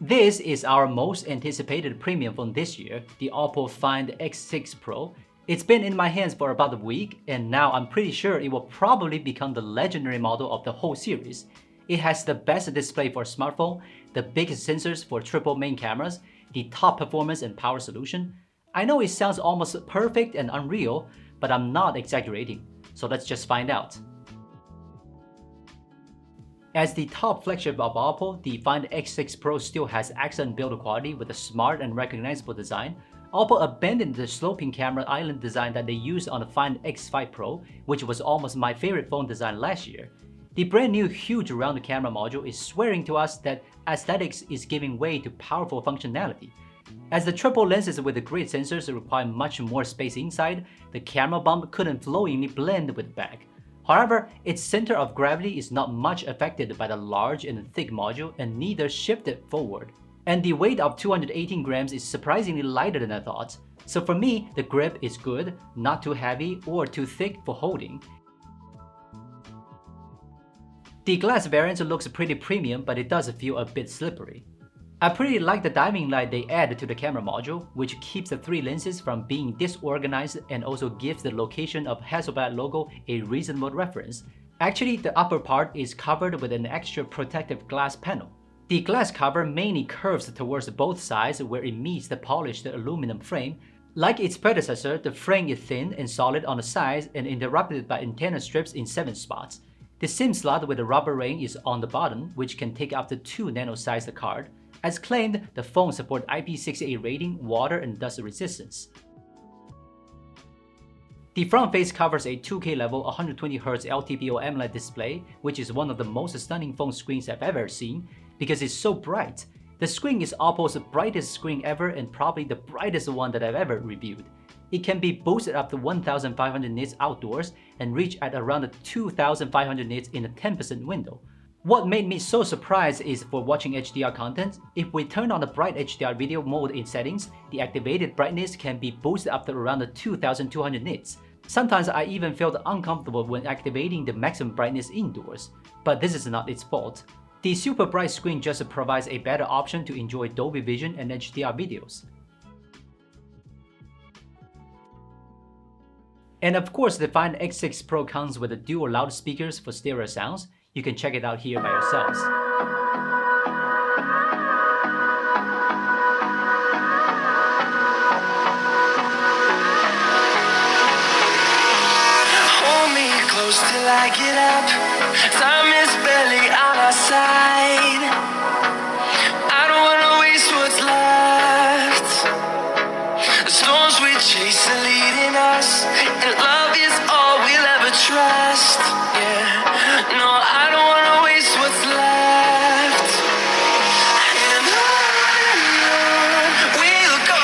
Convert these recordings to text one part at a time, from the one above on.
This is our most anticipated premium phone this year, the OPPO Find X6 Pro. It's been in my hands for about a week, and now I'm pretty sure it will probably become the legendary model of the whole series. It has the best display for a smartphone, the biggest sensors for triple main cameras, the top performance and power solution. I know it sounds almost perfect and unreal, but I'm not exaggerating, so let's just find out. As the top flagship of OPPO, the Find X6 Pro still has excellent build quality with a smart and recognizable design. OPPO abandoned the sloping camera island design that they used on the Find X5 Pro, which was almost my favorite phone design last year. The brand new huge round camera module is swearing to us that aesthetics is giving way to powerful functionality. As the triple lenses with the great sensors require much more space inside, the camera bump couldn't flowingly blend with the back. However, its center of gravity is not much affected by the large and thick module and neither shifted forward. And the weight of 218 grams is surprisingly lighter than I thought. So for me, the grip is good, not too heavy or too thick for holding. The glass variant looks pretty premium, but it does feel a bit slippery. I pretty like the diving light they add to the camera module, which keeps the three lenses from being disorganized and also gives the location of Hasselblad logo a reasonable reference. Actually, the upper part is covered with an extra protective glass panel. The glass cover mainly curves towards both sides where it meets the polished aluminum frame. Like its predecessor, the frame is thin and solid on the sides and interrupted by antenna strips in 7 spots. The SIM slot with a rubber ring is on the bottom, which can take up to 2 nano-sized card. As claimed, the phone supports IP68 rating, water and dust resistance. The front face covers a 2K level 120Hz LTPO AMOLED display, which is one of the most stunning phone screens I've ever seen because it's so bright. The screen is OPPO's brightest screen ever and probably the brightest one that I've ever reviewed. It can be boosted up to 1500 nits outdoors and reach at around 2500 nits in a 10% window. What made me so surprised is for watching HDR content, if we turn on the bright HDR video mode in settings, the activated brightness can be boosted up to around 2200 nits. Sometimes I even felt uncomfortable when activating the maximum brightness indoors, but this is not its fault. The super bright screen just provides a better option to enjoy Dolby Vision and HDR videos. And of course, the Find X6 Pro comes with a dual loudspeakers for stereo sounds. You can check it out here by yourselves. Hold me close till I get up. Time is barely on our side. I don't wanna waste what's left. The storms we chase are leading us, and love is all we'll ever trust. Yeah, no, I don't wanna waste what's left. And on we'll go.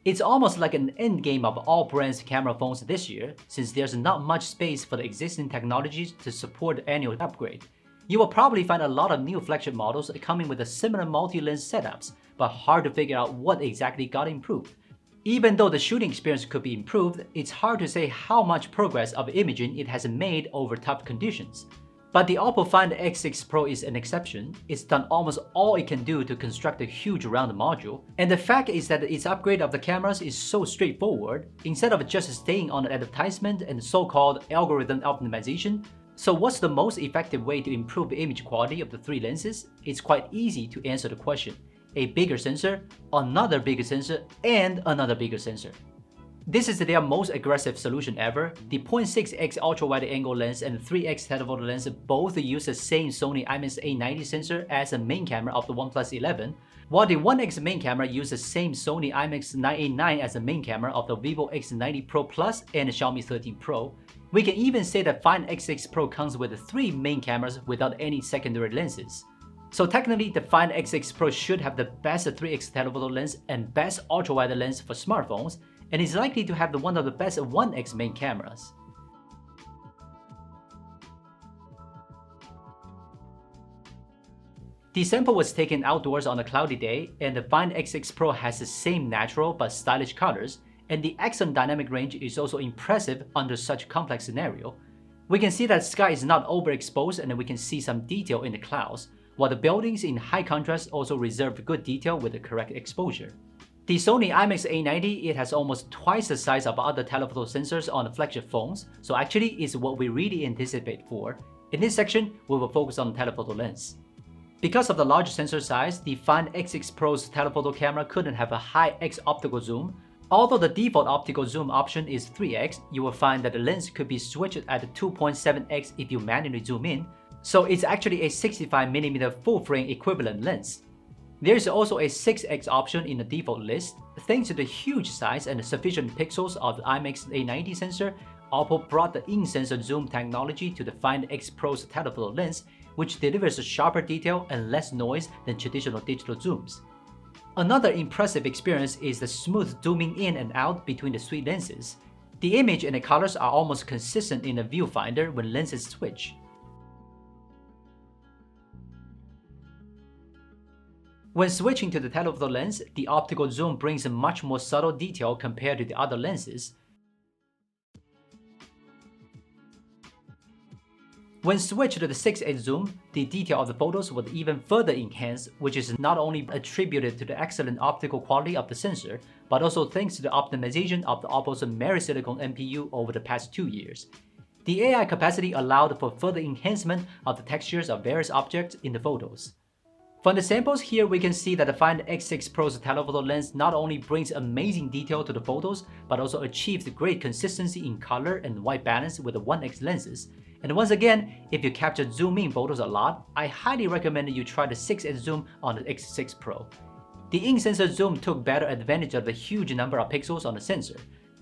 It's almost like an endgame of all brands' camera phones this year, since there's not much space for the existing technologies to support annual upgrade. You will probably find a lot of new flagship models coming with a similar multi-lens setups, but hard to figure out what exactly got improved. Even though the shooting experience could be improved, it's hard to say how much progress of imaging it has made over tough conditions. But the OPPO Find X6 Pro is an exception. It's done almost all it can do to construct a huge round module. And the fact is that its upgrade of the cameras is so straightforward, instead of just staying on advertisement and so-called algorithm optimization. So what's the most effective way to improve the image quality of the three lenses? It's quite easy to answer the question. A bigger sensor, another bigger sensor, and another bigger sensor. This is their most aggressive solution ever. The 0.6x ultra-wide-angle lens and 3x telephoto lens both use the same Sony IMX-A90 sensor as the main camera of the OnePlus 11, while the 1x main camera uses the same Sony IMX-989 as the main camera of the Vivo X90 Pro Plus and Xiaomi 13 Pro. We can even say that Find X6 Pro comes with 3 main cameras without any secondary lenses. So technically, the Find X6 Pro should have the best 3x telephoto lens and best ultra-wide lens for smartphones, and is likely to have one of the best 1x main cameras. The sample was taken outdoors on a cloudy day, and the Find X6 Pro has the same natural but stylish colors, and the excellent dynamic range is also impressive under such complex scenario. We can see that sky is not overexposed and we can see some detail in the clouds. while the buildings in high contrast also reserve good detail with the correct exposure. The Sony IMX-A90, it has almost twice the size of other telephoto sensors on the flagship phones, so actually it's what we really anticipate for. In this section, we will focus on telephoto lens. Because of the large sensor size, the Find X6 Pro's telephoto camera couldn't have a high X optical zoom. Although the default optical zoom option is 3x, you will find that the lens could be switched at 2.7x if you manually zoom in, so it's actually a 65mm full-frame equivalent lens. There is also a 6x option in the default list. Thanks to the huge size and the sufficient pixels of the IMX-A90 sensor, OPPO brought the in-sensor zoom technology to the Find X Pro's telephoto lens, which delivers a sharper detail and less noise than traditional digital zooms. Another impressive experience is the smooth zooming in and out between the three lenses. The image and the colors are almost consistent in the viewfinder when lenses switch. When switching to the telephoto lens, the optical zoom brings a much more subtle detail compared to the other lenses. When switched to the 6x zoom, the detail of the photos was even further enhanced, which is not only attributed to the excellent optical quality of the sensor, but also thanks to the optimization of the OPPO's Silicon NPU over the past 2 years. The AI capacity allowed for further enhancement of the textures of various objects in the photos. From the samples here, we can see that the Find X6 Pro's telephoto lens not only brings amazing detail to the photos, but also achieves great consistency in color and white balance with the 1x lenses. And once again, if you capture zoom-in photos a lot, I highly recommend you try the 6x zoom on the X6 Pro. The in-sensor zoom took better advantage of the huge number of pixels on the sensor,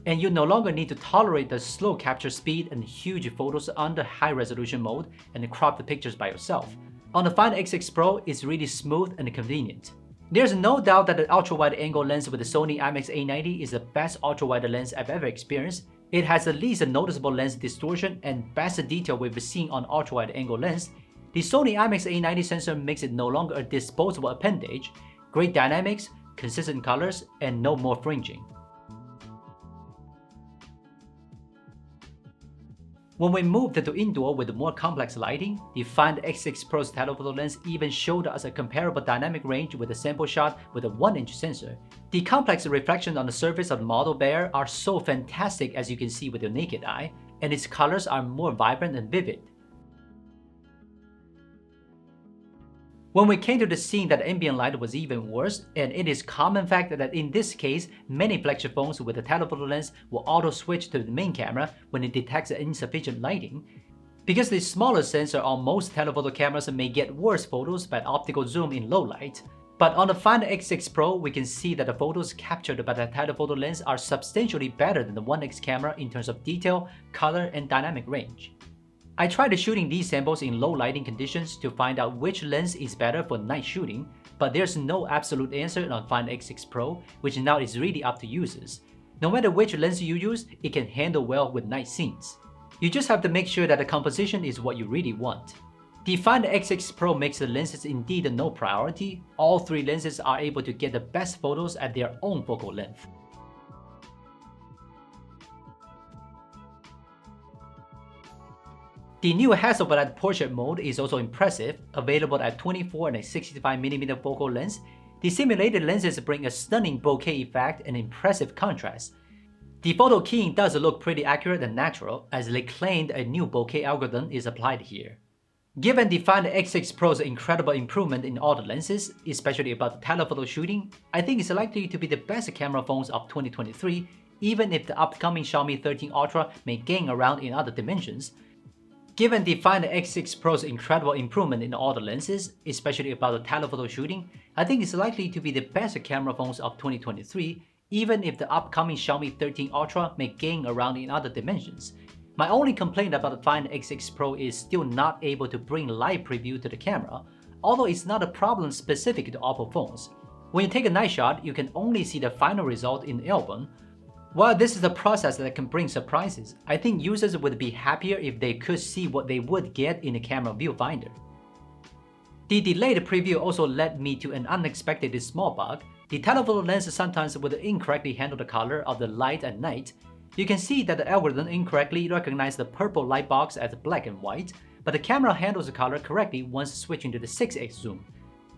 and you no longer need to tolerate the slow capture speed and huge photos under high-resolution mode and crop the pictures by yourself. On the Find X6 Pro, it's really smooth and convenient. There's no doubt that the ultra-wide-angle lens with the Sony IMX-A90 is the best ultra-wide lens I've ever experienced. It has the least noticeable lens distortion and best detail we've seen on ultra-wide-angle lens. The Sony IMX-A90 sensor makes it no longer a disposable appendage, great dynamics, consistent colors, and no more fringing. When we moved to indoor with more complex lighting, the Find X6 Pro's telephoto lens even showed us a comparable dynamic range with a sample shot with a 1-inch sensor. The complex reflections on the surface of the model bear are so fantastic as you can see with your naked eye, and its colors are more vibrant and vivid. When we came to the scene that ambient light was even worse, and it is common fact that in this case, many flagship phones with a telephoto lens will auto-switch to the main camera when it detects insufficient lighting. Because the smaller sensor on most telephoto cameras may get worse photos by optical zoom in low light. But on the Find X6 Pro, we can see that the photos captured by the telephoto lens are substantially better than the 1x camera in terms of detail, color, and dynamic range. I tried shooting these samples in low lighting conditions to find out which lens is better for night shooting, but there's no absolute answer on Find X6 Pro, which now is really up to users. No matter which lens you use, it can handle well with night scenes. You just have to make sure that the composition is what you really want. The Find X6 Pro makes the lenses indeed no priority. All three lenses are able to get the best photos at their own focal length. The new Hasselblad portrait mode is also impressive, available at 24 and a 65mm focal length. The simulated lenses bring a stunning bokeh effect and impressive contrast. The photo keying does look pretty accurate and natural, as they claimed a new bokeh algorithm is applied here. Given the Find X6 Pro's incredible improvement in all the lenses, especially about the telephoto shooting, I think it's likely to be the best camera phones of 2023, even if the upcoming Xiaomi 13 Ultra may gain around in other dimensions. Given the Find X6 Pro's incredible improvement in all the lenses, especially about the telephoto shooting, I think it's likely to be the best camera phones of 2023, even if the upcoming Xiaomi 13 Ultra may gain around in other dimensions. My only complaint about the Find X6 Pro is still not able to bring live preview to the camera, although it's not a problem specific to OPPO phones. When you take a night shot, you can only see the final result in the album. While this is a process that can bring surprises, I think users would be happier if they could see what they would get in the camera viewfinder. The delayed preview also led me to an unexpected small bug. The telephoto lens sometimes would incorrectly handle the color of the light at night. You can see that the algorithm incorrectly recognized the purple light box as black and white, but the camera handles the color correctly once switching to the 6x zoom.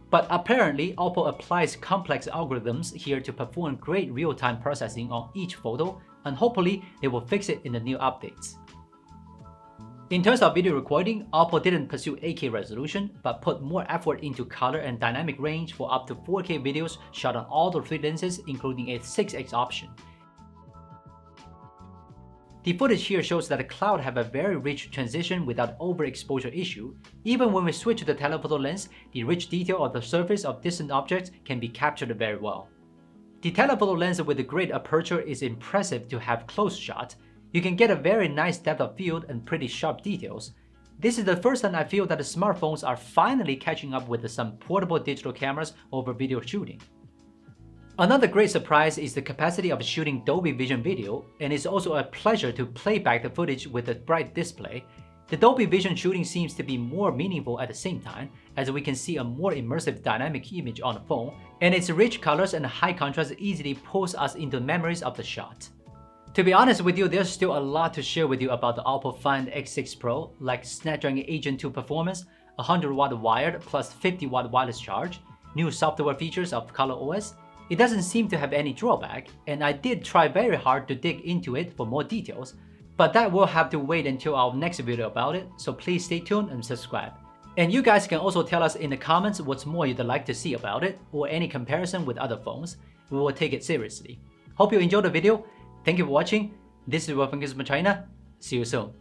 But apparently, OPPO applies complex algorithms here to perform great real-time processing on each photo, and hopefully they will fix it in the new updates. In terms of video recording, OPPO didn't pursue 8K resolution, but put more effort into color and dynamic range for up to 4K videos shot on all the 3 lenses, including a 6x option. The footage here shows that the cloud have a very rich transition without overexposure issue. Even when we switch to the telephoto lens, the rich detail of the surface of distant objects can be captured very well. The telephoto lens with a great aperture is impressive to have close shot. You can get a very nice depth of field and pretty sharp details. This is the first time I feel that the smartphones are finally catching up with some portable digital cameras over video shooting. Another great surprise is the capacity of shooting Dolby Vision video, and it's also a pleasure to play back the footage with a bright display. The Dolby Vision shooting seems to be more meaningful at the same time, as we can see a more immersive dynamic image on the phone, and its rich colors and high contrast easily pulls us into memories of the shot. To be honest with you, there's still a lot to share with you about the OPPO Find X6 Pro, like Snapdragon Agent 2 performance, 100W wired plus 50W wireless charge, new software features of ColorOS. It doesn't seem to have any drawback, and I did try very hard to dig into it for more details, but that will have to wait until our next video about it, so please stay tuned and subscribe. And you guys can also tell us in the comments what's more you'd like to see about it, or any comparison with other phones. We will take it seriously. Hope you enjoyed the video. Thank you for watching. This is Will from Gizmochina. See you soon.